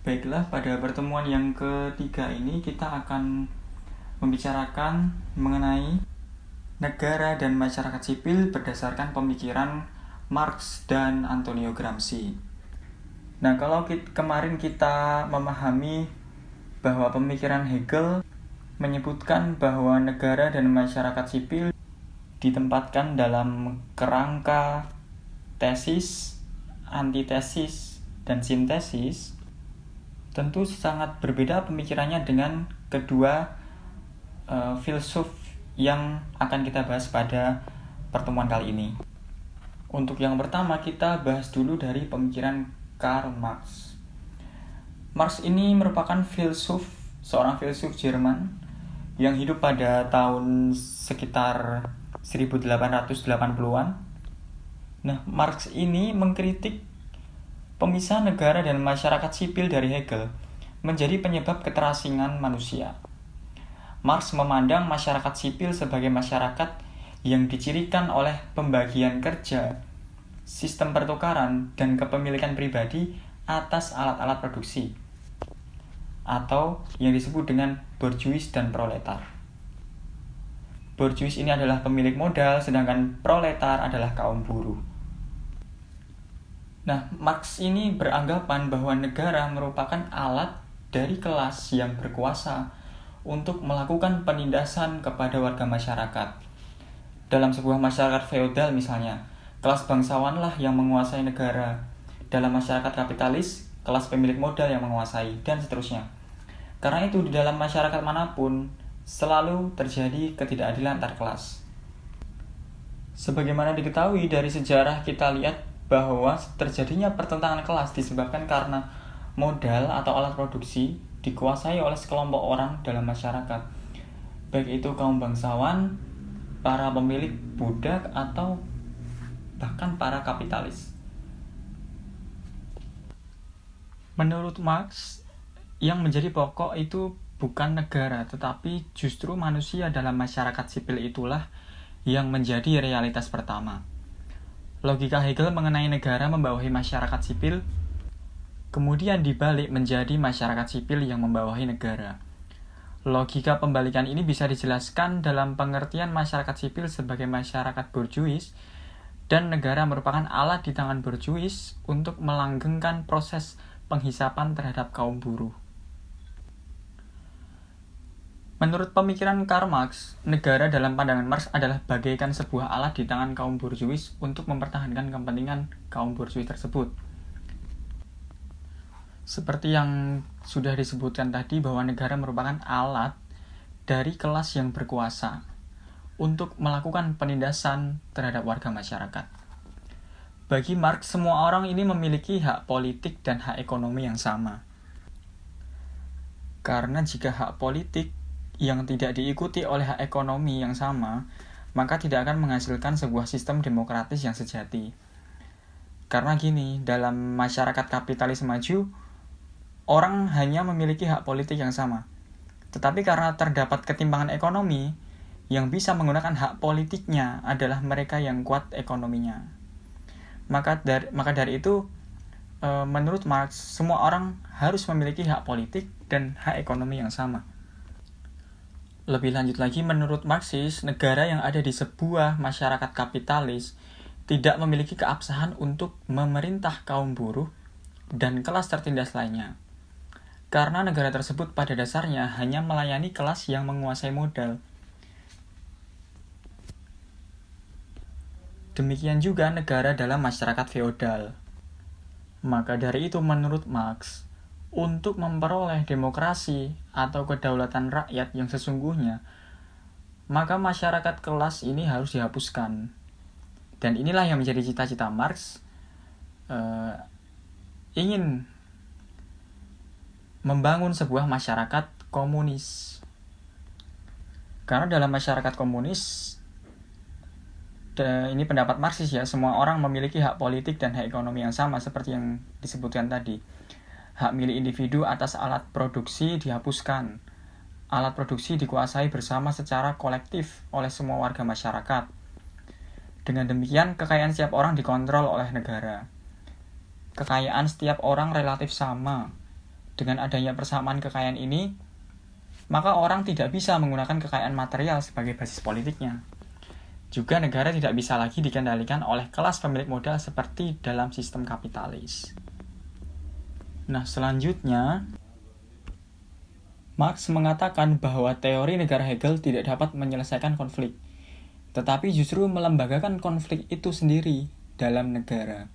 Baiklah, pada pertemuan yang ketiga ini kita akan membicarakan mengenai negara dan masyarakat sipil berdasarkan pemikiran Marx dan Antonio Gramsci. Nah, kalau kemarin kita memahami bahwa pemikiran Hegel menyebutkan bahwa negara dan masyarakat sipil ditempatkan dalam kerangka tesis, antitesis, dan sintesis, tentu sangat berbeda pemikirannya dengan kedua filsuf yang akan kita bahas pada pertemuan kali ini. Untuk yang pertama, kita bahas dulu dari pemikiran Karl Marx. Marx ini merupakan seorang filsuf Jerman yang hidup pada tahun sekitar 1880-an. Nah, Marx ini mengkritik pemisah negara dan masyarakat sipil dari Hegel menjadi penyebab keterasingan manusia. Marx memandang masyarakat sipil sebagai masyarakat yang dicirikan oleh pembagian kerja, sistem pertukaran, dan kepemilikan pribadi atas alat-alat produksi, atau yang disebut dengan borjuis dan proletar. Borjuis ini adalah pemilik modal, sedangkan proletar adalah kaum buruh. Nah, Marx ini beranggapan bahwa negara merupakan alat dari kelas yang berkuasa untuk melakukan penindasan kepada warga masyarakat. Dalam sebuah masyarakat feodal misalnya, kelas bangsawanlah yang menguasai negara. Dalam masyarakat kapitalis, kelas pemilik modal yang menguasai, dan seterusnya. Karena itu, di dalam masyarakat manapun, selalu terjadi ketidakadilan antar kelas. Sebagaimana diketahui dari sejarah, kita lihat bahwa terjadinya pertentangan kelas disebabkan karena modal atau alat produksi dikuasai oleh sekelompok orang dalam masyarakat, baik itu kaum bangsawan, para pemilik budak, atau bahkan para kapitalis. Menurut Marx, yang menjadi pokok itu bukan negara, tetapi justru manusia dalam masyarakat sipil itulah yang menjadi realitas pertama. Logika Hegel mengenai negara membawahi masyarakat sipil kemudian dibalik menjadi masyarakat sipil yang membawahi negara. Logika pembalikan ini bisa dijelaskan dalam pengertian masyarakat sipil sebagai masyarakat borjuis dan negara merupakan alat di tangan borjuis untuk melanggengkan proses penghisapan terhadap kaum buruh. Menurut pemikiran Karl Marx, negara dalam pandangan Marx adalah bagaikan sebuah alat di tangan kaum borjuis untuk mempertahankan kepentingan kaum borjuis tersebut. Seperti yang sudah disebutkan tadi bahwa negara merupakan alat dari kelas yang berkuasa untuk melakukan penindasan terhadap warga masyarakat. Bagi Marx, semua orang ini memiliki hak politik dan hak ekonomi yang sama. Karena jika hak politik yang tidak diikuti oleh hak ekonomi yang sama, maka tidak akan menghasilkan sebuah sistem demokratis yang sejati. Karena gini, dalam masyarakat kapitalis maju, orang hanya memiliki hak politik yang sama. Tetapi karena terdapat ketimpangan ekonomi, yang bisa menggunakan hak politiknya adalah mereka yang kuat ekonominya. Maka dari itu, menurut Marx, semua orang harus memiliki hak politik dan hak ekonomi yang sama. Lebih lanjut lagi, menurut Marxis, negara yang ada di sebuah masyarakat kapitalis tidak memiliki keabsahan untuk memerintah kaum buruh dan kelas tertindas lainnya. Karena negara tersebut pada dasarnya hanya melayani kelas yang menguasai modal. Demikian juga negara dalam masyarakat feodal. Maka dari itu, menurut Marx, untuk memperoleh demokrasi atau kedaulatan rakyat yang sesungguhnya, maka masyarakat kelas ini harus dihapuskan. Dan inilah yang menjadi cita-cita Marx, ingin membangun sebuah masyarakat komunis. Karena dalam masyarakat komunis, ini pendapat Marxis ya, semua orang memiliki hak politik dan hak ekonomi yang sama seperti yang disebutkan tadi. Hak milik individu atas alat produksi dihapuskan. Alat produksi dikuasai bersama secara kolektif oleh semua warga masyarakat. Dengan demikian, kekayaan setiap orang dikontrol oleh negara. Kekayaan setiap orang relatif sama, dengan adanya persamaan kekayaan ini, maka orang tidak bisa menggunakan kekayaan material sebagai basis politiknya. Juga negara tidak bisa lagi dikendalikan oleh kelas pemilik modal seperti dalam sistem kapitalis. Nah, selanjutnya, Marx mengatakan bahwa teori negara Hegel tidak dapat menyelesaikan konflik, tetapi justru melembagakan konflik itu sendiri dalam negara.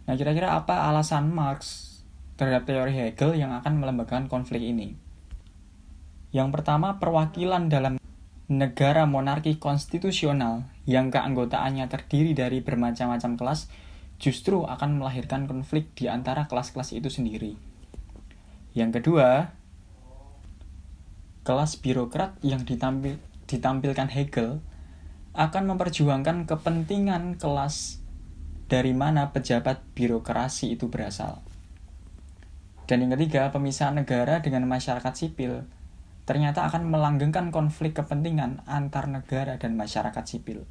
Nah, kira-kira apa alasan Marx terhadap teori Hegel yang akan melembagakan konflik ini? Yang pertama, perwakilan dalam negara monarki konstitusional yang keanggotaannya terdiri dari bermacam-macam kelas justru akan melahirkan konflik di antara kelas-kelas itu sendiri. Yang kedua, kelas birokrat yang ditampilkan Hegel akan memperjuangkan kepentingan kelas dari mana pejabat birokrasi itu berasal. Dan yang ketiga, pemisahan negara dengan masyarakat sipil ternyata akan melanggengkan konflik kepentingan antar negara dan masyarakat sipil.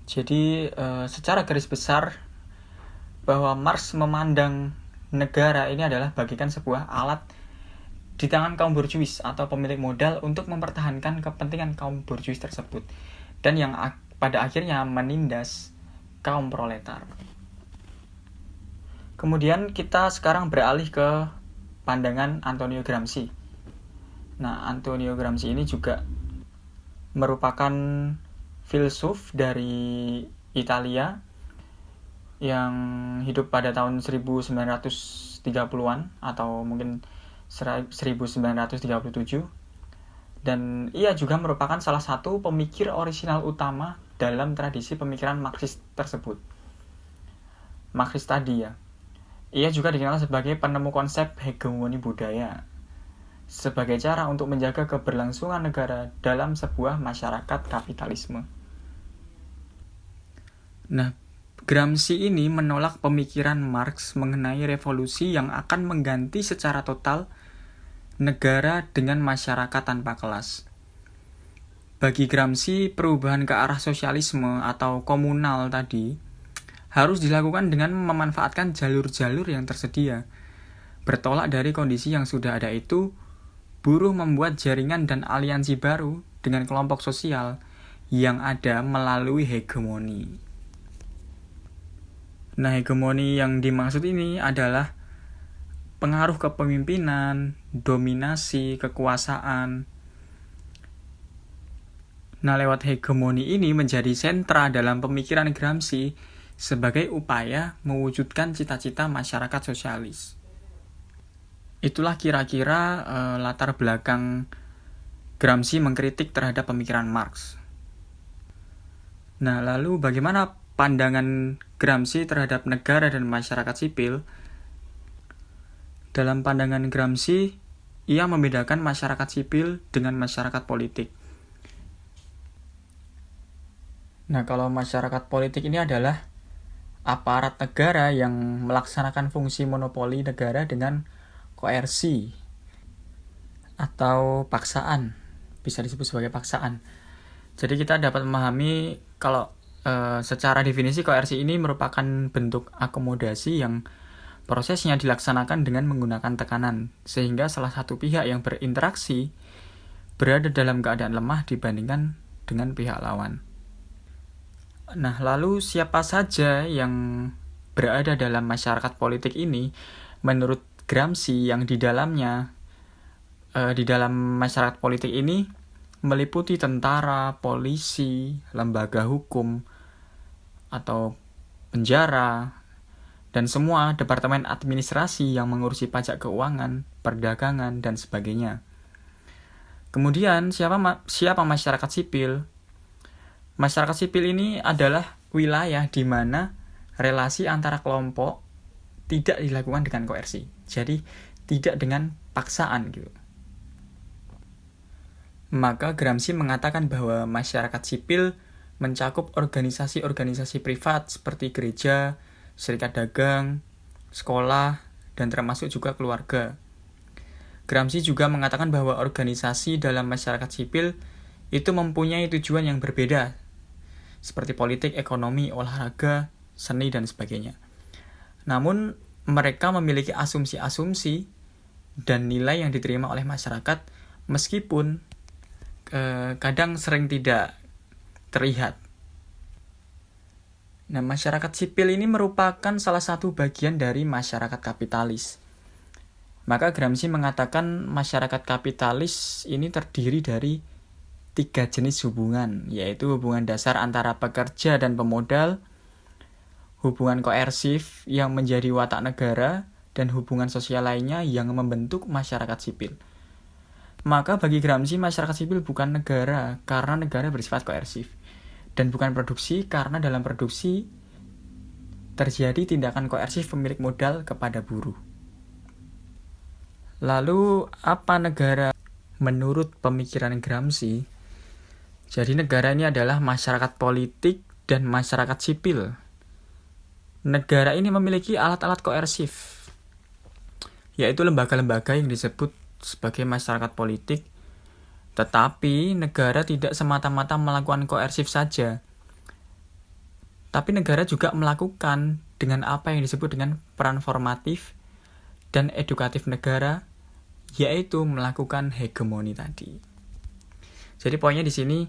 Jadi, secara garis besar, bahwa Marx memandang negara ini adalah bagaikan sebuah alat di tangan kaum borjuis atau pemilik modal untuk mempertahankan kepentingan kaum borjuis tersebut, dan yang pada akhirnya menindas kaum proletar. Kemudian kita sekarang beralih ke pandangan Antonio Gramsci. Nah, Antonio Gramsci ini juga merupakan filsuf dari Italia yang hidup pada tahun 1930-an atau mungkin 1937, dan ia juga merupakan salah satu pemikir orisinal utama dalam tradisi pemikiran Marxis tersebut. Marxis tadi ya. Ia juga dikenal sebagai penemu konsep hegemoni budaya sebagai cara untuk menjaga keberlangsungan negara dalam sebuah masyarakat kapitalisme. Nah, Gramsci ini menolak pemikiran Marx mengenai revolusi yang akan mengganti secara total negara dengan masyarakat tanpa kelas. Bagi Gramsci, perubahan ke arah sosialisme atau komunal tadi harus dilakukan dengan memanfaatkan jalur-jalur yang tersedia. Bertolak dari kondisi yang sudah ada itu, buruh membuat jaringan dan aliansi baru dengan kelompok sosial yang ada melalui hegemoni. Nah, hegemoni yang dimaksud ini adalah pengaruh kepemimpinan, dominasi, kekuasaan. Nah, lewat hegemoni ini menjadi sentra dalam pemikiran Gramsci sebagai upaya mewujudkan cita-cita masyarakat sosialis. Itulah kira-kira latar belakang Gramsci mengkritik terhadap pemikiran Marx. Nah, lalu bagaimana pandangan Gramsci terhadap negara dan masyarakat sipil? Dalam pandangan Gramsci, ia membedakan masyarakat sipil dengan masyarakat politik. Nah, kalau masyarakat politik ini adalah aparat negara yang melaksanakan fungsi monopoli negara dengan koersi atau paksaan, bisa disebut sebagai paksaan. Jadi kita dapat memahami kalau secara definisi koersi ini merupakan bentuk akomodasi yang prosesnya dilaksanakan dengan menggunakan tekanan, sehingga salah satu pihak yang berinteraksi berada dalam keadaan lemah dibandingkan dengan pihak lawan. Nah, lalu siapa saja yang berada dalam masyarakat politik ini? Menurut Gramsci, yang di dalamnya di dalam masyarakat politik ini meliputi tentara, polisi, lembaga hukum atau penjara, dan semua departemen administrasi yang mengurusi pajak keuangan, perdagangan, dan sebagainya. Kemudian siapa masyarakat sipil? Masyarakat sipil ini adalah wilayah di mana relasi antara kelompok tidak dilakukan dengan koersi. Jadi tidak dengan paksaan gitu. Maka Gramsci mengatakan bahwa masyarakat sipil mencakup organisasi-organisasi privat seperti gereja, serikat dagang, sekolah, dan termasuk juga keluarga. Gramsci juga mengatakan bahwa organisasi dalam masyarakat sipil itu mempunyai tujuan yang berbeda, seperti politik, ekonomi, olahraga, seni, dan sebagainya. Namun, mereka memiliki asumsi-asumsi dan nilai yang diterima oleh masyarakat meskipun kadang sering tidak terlihat. Nah, masyarakat sipil ini merupakan salah satu bagian dari masyarakat kapitalis. Maka Gramsci mengatakan masyarakat kapitalis ini terdiri dari 3 jenis hubungan, yaitu hubungan dasar antara pekerja dan pemodal, hubungan koersif yang menjadi watak negara, dan hubungan sosial lainnya yang membentuk masyarakat sipil. Maka bagi Gramsci masyarakat sipil bukan negara karena negara bersifat koersif, dan bukan produksi karena dalam produksi terjadi tindakan koersif pemilik modal kepada buruh. Lalu apa negara menurut pemikiran Gramsci? Jadi negara ini adalah masyarakat politik dan masyarakat sipil. Negara ini memiliki alat-alat koersif, yaitu lembaga-lembaga yang disebut sebagai masyarakat politik. Tetapi negara tidak semata-mata melakukan koersif saja, tapi negara juga melakukan dengan apa yang disebut dengan peran formatif dan edukatif negara, yaitu melakukan hegemoni tadi. Jadi poinnya di sini,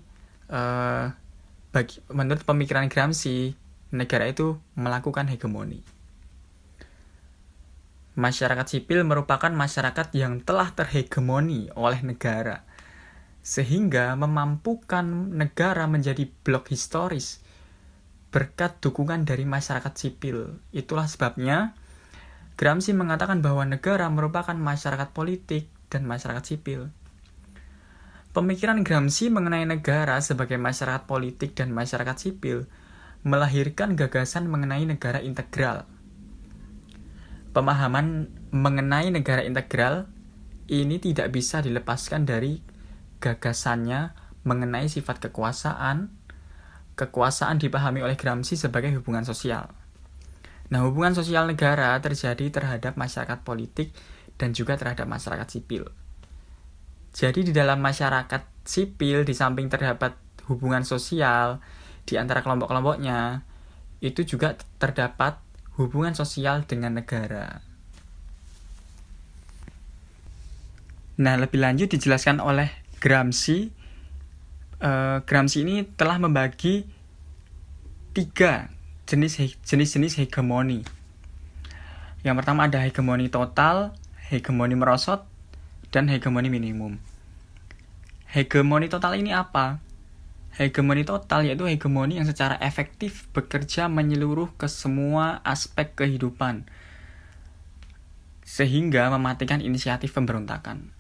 menurut pemikiran Gramsci, negara itu melakukan hegemoni. Masyarakat sipil merupakan masyarakat yang telah terhegemoni oleh negara, sehingga memampukan negara menjadi blok historis berkat dukungan dari masyarakat sipil. Itulah sebabnya Gramsci mengatakan bahwa negara merupakan masyarakat politik dan masyarakat sipil. Pemikiran Gramsci mengenai negara sebagai masyarakat politik dan masyarakat sipil melahirkan gagasan mengenai negara integral. Pemahaman mengenai negara integral ini tidak bisa dilepaskan dari gagasannya mengenai sifat kekuasaan. Kekuasaan dipahami oleh Gramsci sebagai hubungan sosial. Nah, hubungan sosial negara terjadi terhadap masyarakat politik dan juga terhadap masyarakat sipil. Jadi di dalam masyarakat sipil, di samping terdapat hubungan sosial di antara kelompok-kelompoknya, itu juga terdapat hubungan sosial dengan negara. Nah, lebih lanjut dijelaskan oleh Gramsci. Gramsci ini telah membagi 3 jenis-jenis hegemoni. Yang pertama ada hegemoni total, hegemoni merosot, dan hegemoni minimum. Hegemoni total ini apa? Hegemoni total yaitu hegemoni yang secara efektif bekerja menyeluruh ke semua aspek kehidupan, sehingga mematikan inisiatif pemberontakan.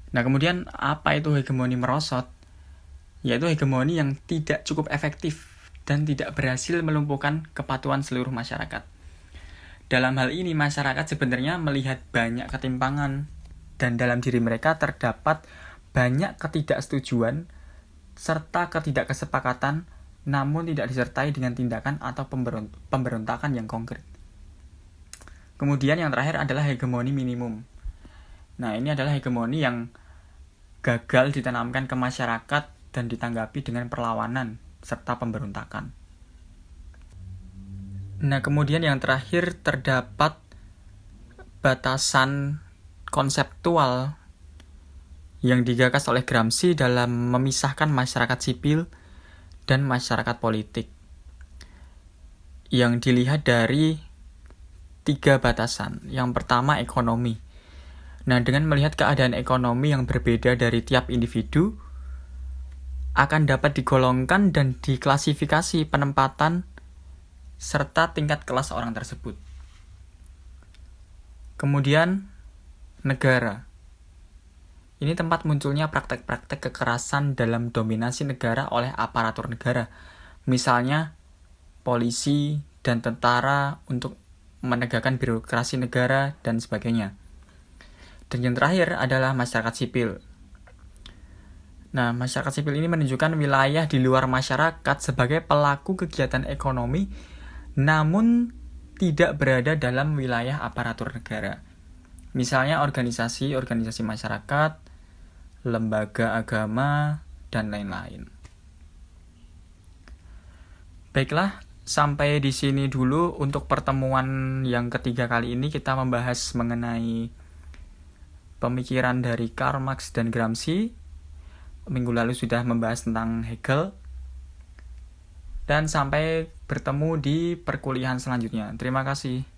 Nah, kemudian apa itu hegemoni merosot? Yaitu hegemoni yang tidak cukup efektif dan tidak berhasil melumpuhkan kepatuhan seluruh masyarakat. Dalam hal ini, masyarakat sebenarnya melihat banyak ketimpangan dan dalam diri mereka terdapat banyak ketidaksetujuan serta ketidakkesepakatan, namun tidak disertai dengan tindakan atau pemberontakan yang konkret. Kemudian yang terakhir adalah hegemoni minimum. Nah, ini adalah hegemoni yang gagal ditanamkan ke masyarakat dan ditanggapi dengan perlawanan serta pemberontakan. Nah, kemudian yang terakhir terdapat batasan konseptual yang digagas oleh Gramsci dalam memisahkan masyarakat sipil dan masyarakat politik, yang dilihat dari 3 batasan. Yang pertama, ekonomi. Nah, dengan melihat keadaan ekonomi yang berbeda dari tiap individu, akan dapat digolongkan dan diklasifikasi penempatan serta tingkat kelas orang tersebut. Kemudian, negara. Ini tempat munculnya praktek-praktek kekerasan dalam dominasi negara oleh aparatur negara. Misalnya, polisi dan tentara untuk menegakkan birokrasi negara dan sebagainya. Dan yang terakhir adalah masyarakat sipil. Nah, masyarakat sipil ini menunjukkan wilayah di luar masyarakat sebagai pelaku kegiatan ekonomi, namun tidak berada dalam wilayah aparatur negara. Misalnya organisasi masyarakat, lembaga agama, dan lain-lain. Baiklah, sampai di sini dulu untuk pertemuan yang ketiga kali ini. Kita membahas mengenai pemikiran dari Karl Marx dan Gramsci. Minggu lalu sudah membahas tentang Hegel. Dan sampai bertemu di perkuliahan selanjutnya. Terima kasih.